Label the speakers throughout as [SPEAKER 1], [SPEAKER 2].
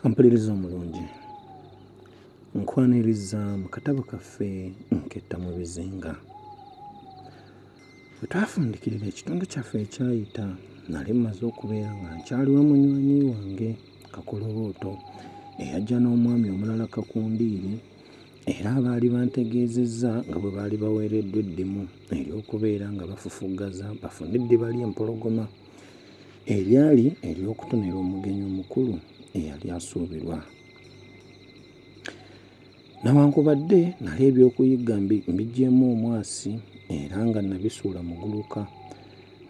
[SPEAKER 1] Ampuliriza omulungi, nkwaniriza mu katabo kaffe nketta mu bizinga. Bwe twafundikirira ekitundu kyaffe ekyayita, nali mmaze okubeera nga nkyaliwo munywanyi wange Kakolobooto eyajja n'omwami omulala Kakundiiri, era abaali bantegeezezza nga bwe baali baweereddwa eddimu ery'okubeera nga bafufuggaza bafune eddiba ly'empologoma eryali ery'okutonera omugenyi omukulu eyali asuubirwa. Newankubadde nali eby'okuyigga mbiggyeemu omwasi era nga nabisuula muguluka,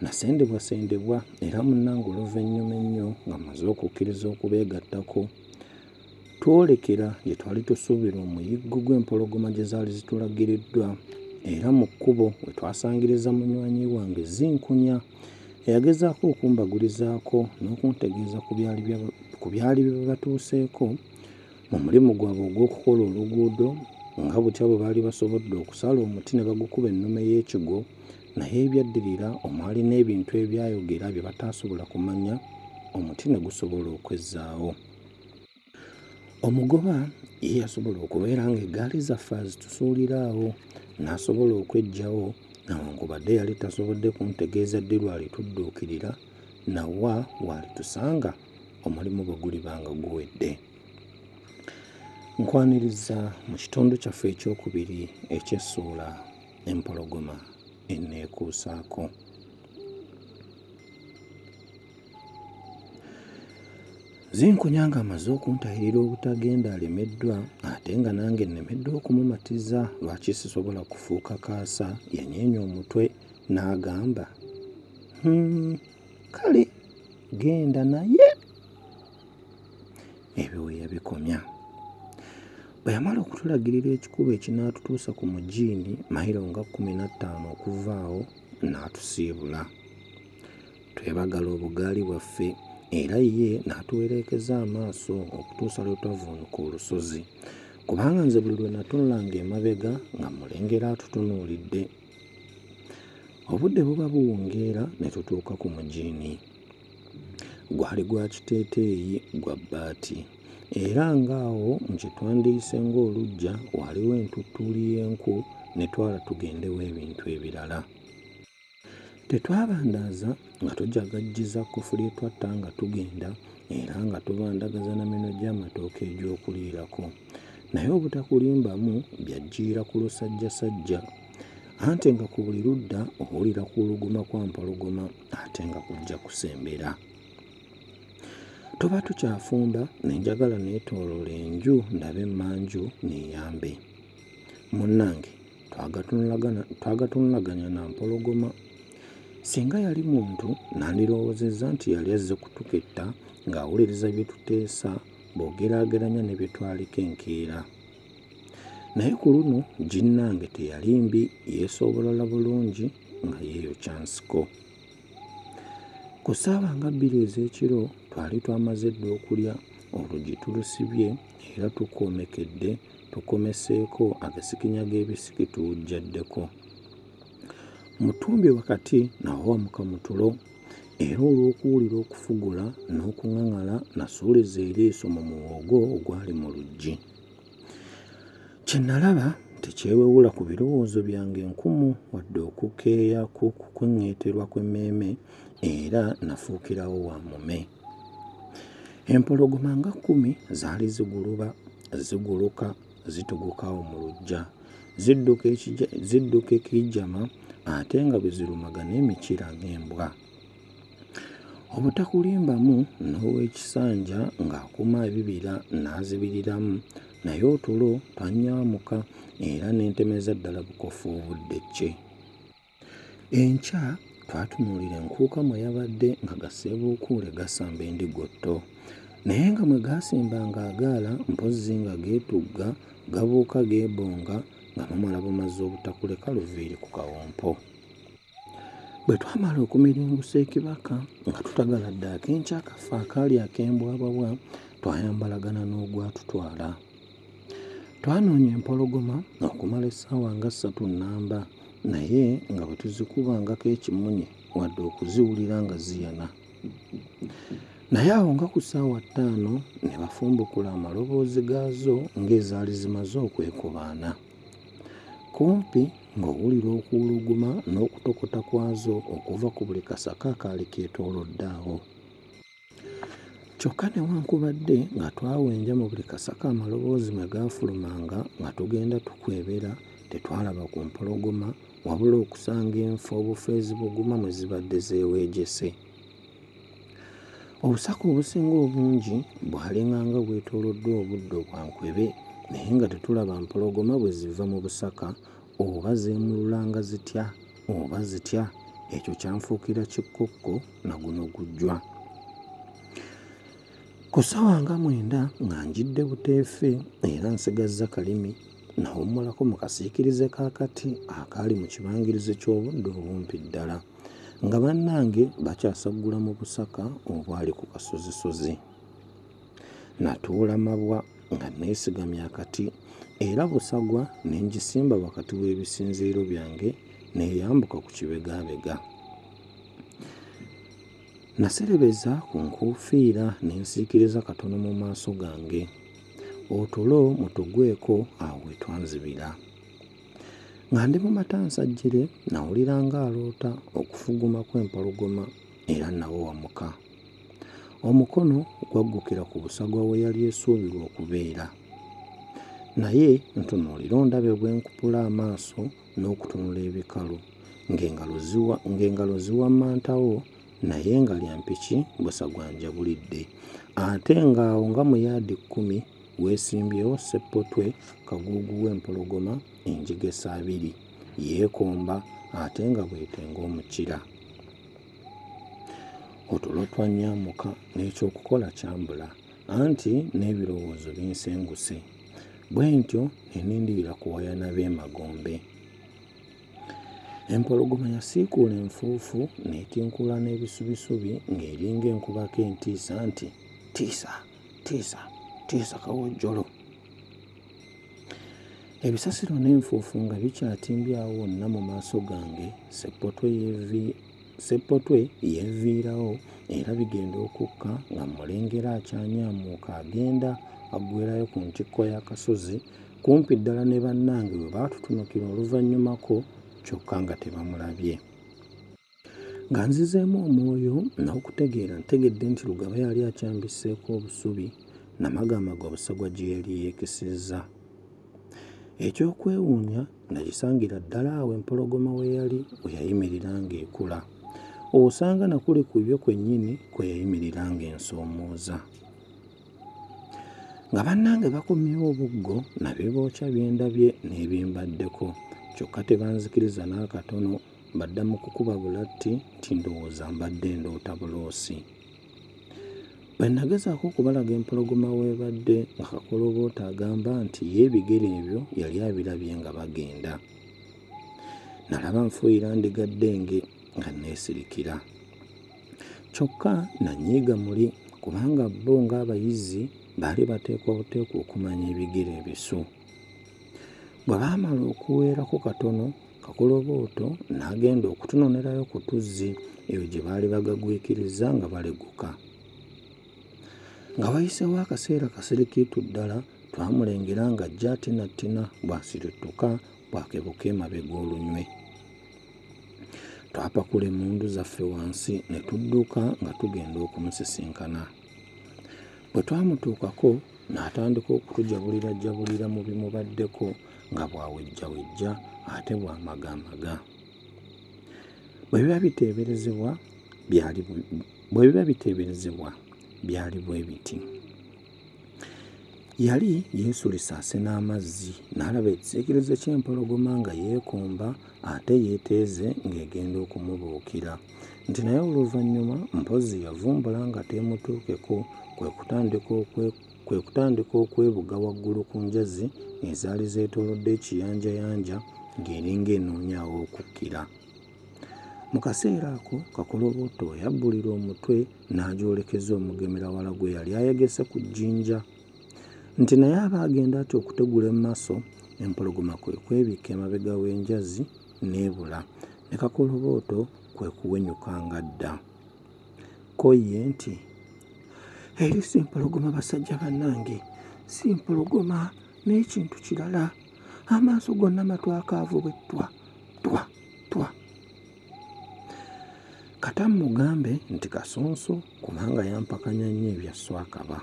[SPEAKER 1] nasendebwasendebwa era munnange oluvannyuma ennyo nga mmaze okukkiriza okubeegattako, twolekera gye twali tusuubira omuyiggo gw'empologoma gye zaali zitulagiriddwa, era mu kkubo we twasangiriza munywanyi wange Zinkunya eyagezaako okumbagulizaako n'okuntegeeza ku byali bibatuuseeko mu mulimu gwabwe ogw'okukola oluguudo, nga butya bwe baali basobodde okusala omuti ne bagukuba ennume y'ekigo, naye ebyaddirira omwali n'ebintu ebyayogera bye bataasobola kumanya, omuti ne gusobola okwezzaawo. Omugoba ye yasobola okubeera ng'eggaali zaffe azitusuulira awo, n'asobola okweggyawo, newankubadde yali tasobodde kuntegeeza ddi lwali tudduukirira nawa waalitusanga omulimu bwe gulibanga guwedde. Nkwaniriza mu kitundu kyaffe ekyokubiri eky'essuula empologoma enneekuusaako. Zinkunya ng'amaze okuntayirira obutagenda alemeddwa, ate nga nange nnemeddwa okumumatiza lwaki sisobola kufuuka kaasa, yanyeenya omutwe n'agamba, kale genda naye. Ebyo we yabikomya. Bwe yamala okutulagirira ekikubo ekinaatutuusa ku mugiini mayiro nga 15 okuva awo, n'atusiibula. Twebagala obugaali bwaffe era ye n'atuwerekeza amaaso okutuusa lwe twavuunuka olusozi, kubanga nze buli lwe natunulanga emabega nga mulengera atutunuulidde. Obudde buba buwungeera ne tutuuka ku mugiini. Gwali gwa kiteeteeyi gwa bbaati, era ng'awo mu kye twandiyise ng'oluggya waliwo entuttuuli y'enku ne twala tugendewo ebintu ebirala. Tetwabandaaza nga tujagajjiza kkufu lye twatta nga tugenda, era nga tubandagaza na mino gy'amatooke egy'okuliirako, naye obutakulimbamu byajjiira ku lusajjasajja, anti nga ku buli ludda owulira kuwuluguma kwa mpologoma ate nga kujja kusembera. Tuba tukyafumba ne njagala neetooloola enju ndabe emmanju neeyambe. Munnange twagatunulaganya na mpologoma. Singa yali muntu nandirowoozezza nti yali azze kutuketta ng'awuliriza bye tuteesa bw'ogeraageranya ne bye twaliko enkeera. Naye ku luno ginnange teyali mbi, yeesoobolola bulungi nga yeeyokya nsiko. Ku ssaawa nga 2 ez'ekiro twali twamaze dda okulya, oluggi tulusibye era tukoomekedde, tukomeseeko agasikinya g'ebisiki tuwujjaddeko. Mutumbi wakati nawo wamuka mu tulo, era olw'okuwulira okufugula n'okuŋaŋala nasuuliza eriiso mu muwogo ogwali mu luggi. Kye nalaba tekyewewula ku birowoozo byange enkumu wadde okukeeya kukweŋŋeeterwa kw'emmeeme, era nafuukirawo wa mume. Empologoma nga 10 zaali ziguluka zitugukawo mu luggya, zidduka ekijjama ate nga bwe zirumagana emikira ng'embwa. Obutakulimbamu n'ow'ekisanja ng'akuma ebibira n'azibiriramu, naye otulo twanyaamuka era n'entemeza ddala bukofu obudde cce. Enkya twatunuulira enkuuka mwe yabadde nga gaseebuukuule gasamba endigotto, naye nga mwe gaasimbanga agaala mpozzi nga geetugga gabuuka geebonga nga bamala bumaze obutakuleka luviiri ku kawompo. Bwe twamala okumiringusa ekibaka nga tutagala dde ak'enkya akaffe akaali ak'embwabwabwa, twayambalagana n'ogwatutwala. Twanoonya empologoma okumala essaawa nga 3 nnamba, naye nga bwe tuzikubangako ekimunye wadde okuziwulira nga ziyana. naye awo nga ku ssaawa 5 ne bafumbukula amaloboozi gaazo ng'ezaali zimaze okwekubaana. Kumpi ng'owulira okuwuluguma n'okutokota kwazo okuva ku buli kasaka akaali keetoolodde awo. Kyokka newankubadde nga twawenja mu buli kasaka amaloboozi mwe gaafulumanga nga tugenda tukwebera, tetwalaba ku mpologoma wabula okusanga enfu obufeezi buguma mwe zibadde zeeweegyese. Obusaka obusinga obungi bwalinganga bwetooloddwa obuddo bwa nkwebe, naye nga tetulaba mpologoma bwe ziva mu busaka oba zeemululanga zitya oba zitya. Ekyo kyanfuukira kikkokko na guno gujjwa. Ku ssaawa nga 9 nga njidde buteefe era nsigazza kalimi nawummulako mu kasiikirize kaakati akaali mu kibangirizi ky'obudde obumpi ddala, nga bannange bakyasaggula mu busaka obwali ku kasozisozi. Natuula mabwa nga neesigamya akati era busagwa ne ngisimba wakati w'ebisinziiro byange neeyambuka ku kibegaabega. Naserebeza ku nkuufiira ne nsiikiriza katono mu maaso gange. Otulo mutugweko awo we twanzibira. Nga ndi mu matansajjire nawulira ng'aloota okufuguma kw'empologoma era nawo wamuka. Omukono gwaggukira ku busagwa we yali esuubirwa okubeera. Naye ntunuulira ondabe bwe nkupula amaaso n'okutunula ebikalu ng'engalo ziwammantawo, naye nga lya mpiki busagwa njabulidde. Ate ng'awo nga mu yaadi 10 weesimbyewo seppotwe kaguugu w'empologoma enjigesa 2 yeekomba ate nga bwetenga omukira. Otulo twanyaamuka n'ekyokukola kyambula, anti n'ebirowoozo binsenguse. Bwe ntyo ne nindirira kuwayana b'emagombe. Empologoma yasiikuula enfuufu n'etinkula n'ebisubisubi ng'eringa enkubako entiisa nti, "Tiisa, tiisa, tiisa Kawojjolo." Ebisasiro n'enfuufu nga bikyatimbyawo wonna mu maaso gange, seppotwe yeeviirawo era bigenda okukka nga mulengera akyanyaamuuka agenda aggwerayo ku ntikko y'akasozi kumpi ddala ne bannange bwe baatutunukira oluvannyumako, kyokka nga tebamulabye. Nga nzizeemu omwoyo n'okutegeera ntegedde nti Lugaba yali akyambisseeko obusubi, namagamaga obusagwa gye yali yeekesezza. Ekyokwewuunya nagisangira ddala awo empologoma we yali we yayimirira ng'ekula. Osanga nakuli ku byo kwennyini kwe yayimirira ng'ensoomooza. Nga bannange bakomyewo obuggo nabyo bookya byendabye n'ebimbaddeko, kyokka tebanzikiriza n'akatono, baddamu kukuba bulatti nti ndowooza mbadde ndoota buloosi. Bwe nagezaako okubalaga empologoma w'ebadde nga Kakoloboota agamba nti ye ebigere ebyo yali abirabye nga bagenda. Nalaba nfuuyira ndiga ddenge nga neesirikira. Kyokka nanyiiga muli kubanga bo ng'abayizi baali bateekwa buteekwa okumanya ebigere ebisu. Bwe baamala okuweerako katono, Kakolobooto n'agenda okutunonerayo ku tuzzi eyo gye baali bagagwikiriza nga baleguka. Nga wayiseewo akaseera kasirikiitu ddala, twamulengera ng'ajja atinattina bw'asirituka bw'akebuka emabega olunywe. Twapakula emmundu zaffe wansi ne tudduka nga tugenda okumusisinkana. Bwe twamutuukako n'atandika okutujabulirajabulira mu bimubaddeko nga bw'awejjawejja ate bw'amagamaga. Bwe biba biteeberezebwa byali bwe biti. Yali yeesulisaase n'amazzi n'alaba ekisiikirize ky'empologoma nga yeekomba ate yeeteeze ng'egenda okumubuukira, nti naye oluvannyuma mpozi yavumbula nga teemutuukeko, kwe kutandika okwebuga waggulu ku njazi ezaali zeetoolodde ekiyanjayanja ng'eringa enoonyaawo okukkira. Mu kaseera ako Kakolobooto yabbulira omutwe n'agyolekeza omugemerawala gwe yali ayegese ku jjinja, nti naye aba agenda atya okutegula emmaaso, empologoma kwe kwebikka emabega w'enjazi n'ebula, ne Kakolobooto kwe kuwenyuka nga dda. Ko ye nti, eri si mpologoma basajja bannange, si mpologoma n'ekintu kirala. Amaaso gonna matwakaavu bwe twa twa twa. Kata mugambe nti Kasonso kubanga yampakanya nnyo ebya Swakaba.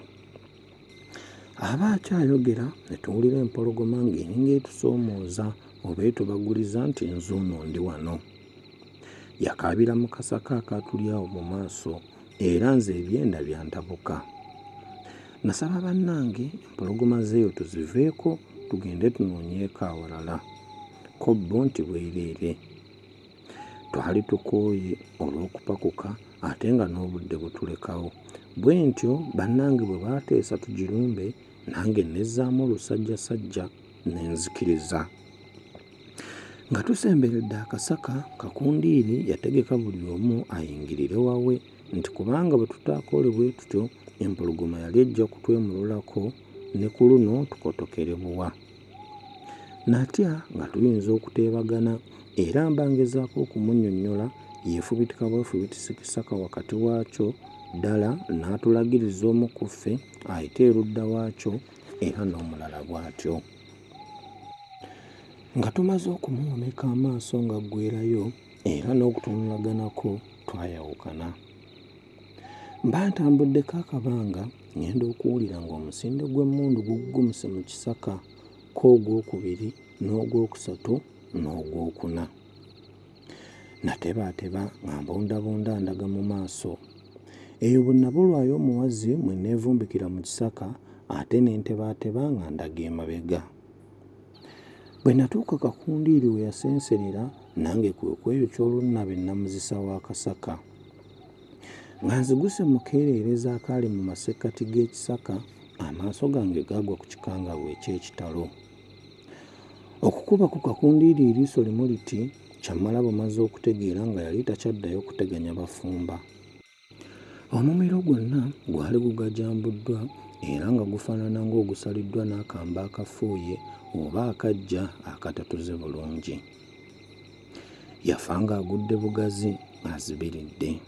[SPEAKER 1] Aba akyayogera ne tuwulira empologoma ng'eringa etusoomooza oba etubaguliza nti nzuuno ndi wano. Yakaabira mu kasaka akatuli awo mu maaso era nze ebyenda byantabuka. Nasaba bannange empologoma zeeyo tuziveeko tugende tunoonyeeko awalala. Ko bo nti bwereere. Twali tukooye olw'okupakuka ate nga n'obudde butulekawo. Bwe ntyo bannange bwe baateesa tugirumbe nange nezzaamu olusajjasajja ne nzikiriza. Nga tusemberedde akasaka, Kakundiiri yategeka buli omu ayingirire wawe nti kubanga bwe tutaakoole bwe tutyo empologoma yali ejja kutwemululako ne ku luno tukotokere buwa. Natya nga tuyinza okuteebagana era mbangezaako okumunnyonnyola yeefubitika bwefubitisa kisaka wakati waakyo ddala n'atulagiriza omu ku ffe ayite erudda waakyo era n'omulala bw'atyo. Nga tumaze okumuwomeka amaaso nga ggwerayo era n'okutunulaganako twayawukana. Mba ntambuddeko akabanga ngenda okuwulira ng'omusinde gw'emmundu guggumuse mu kisaka ko ogwokubiri n'ogwokusatu n'ogwokuna. Natebaateba nga mbondabonda ndaga mu maaso. Eyo bwe nabulwayo omuwazi mwe neevumbikira mu kisaka ate ne ntebaateba nga ndaga emabega. Bwe natuuka Kakundiiri we yasenserera nange kwe kweyokya olunnabe namuzisa w'akasaka. Nga nziguse mu keereereza akaali mu masekkati g'ekisaka amaaso gange gaagwa ku kikangawo eky'ekitalo. Okukuba ku Kakundiiri eriiso limu liti kyammala bumaze okutegeera nga yali takyaddayo kuteganya bafumba. Omumiro gwonna gwali gugajambuddwa era nga gufaanana ng'ogusaliddwa n'akambe akafuuye oba akajja akatatuze bulungi. Yafa ng'agudde bugazi azibiridde.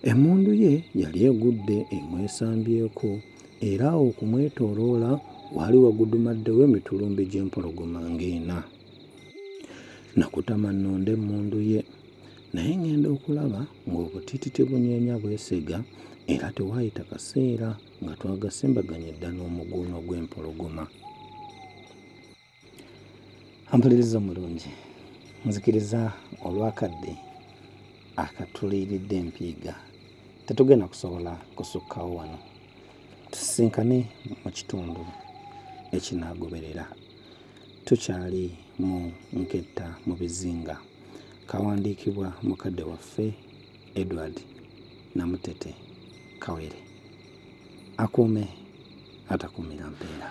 [SPEAKER 1] Emmundu ye yali egudde emwesambyeko era okumwetooloola waali wagudumaddewo emitulumbi gy'empologoma ng'ena. Nakutama nnonde emmundu ye naye ngenda okulaba ng'obutiiti tebunyeenya bwesega era tewaayita kaseera nga twagasimbaganye dda n'omuguuno gw'empologoma. Ampuliriza omulungi, nzikiriza olwakadde akatuliiridde empiiga tetugenda kusobola kusukkawo wano. Tusisinkane mu kitundu ekinaagoberera. Tukyali mu Nketta mu Bizinga. Kawandiikibwa mukadde waffe Edward Namutete Kawere. Akuume atakuumira mpeera.